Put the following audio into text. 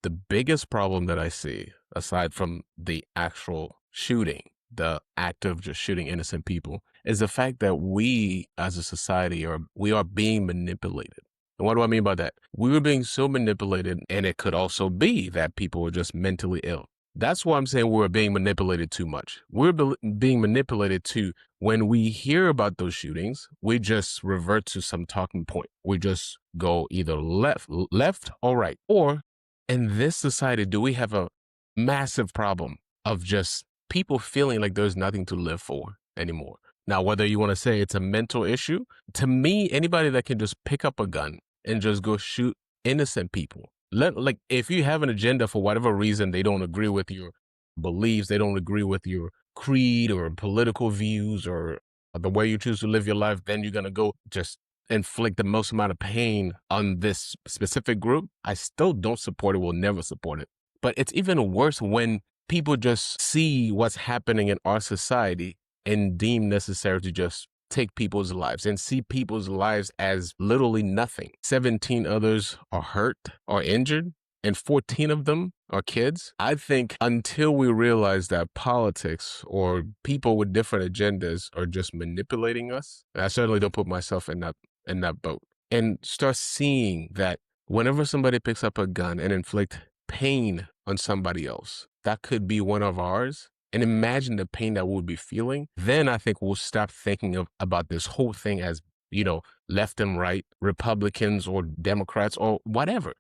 The biggest problem that I see, aside from the actual shooting, the act of just shooting innocent people, is the fact that we as a society we are being manipulated. And what do I mean by that? We were being so manipulated, and it could also be that people were just mentally ill. That's why I'm saying we're being manipulated too much. Being manipulated to when we hear about those shootings, we just revert to some talking point. We just go either left or right. Or in this society, do we have a massive problem of just people feeling like there's nothing to live for anymore? Now, whether you want to say it's a mental issue, to me, anybody that can just pick up a gun and just go shoot innocent people. Like if you have an agenda for whatever reason, they don't agree with your beliefs, they don't agree with your creed or political views or the way you choose to live your life, then you're going to go just inflict the most amount of pain on this specific group. I still don't support it, will never support it. But it's even worse when people just see what's happening in our society and deem necessary to just take people's lives and see people's lives as literally nothing. 17 others are hurt or injured, and 14 of them are kids. I think until we realize that politics or people with different agendas are just manipulating us, I certainly don't put myself in that boat, and start seeing that whenever somebody picks up a gun and inflict pain on somebody else, that could be one of ours, and imagine the pain that we'll be feeling, then I think we'll stop thinking about this whole thing as, left and right, Republicans or Democrats or whatever.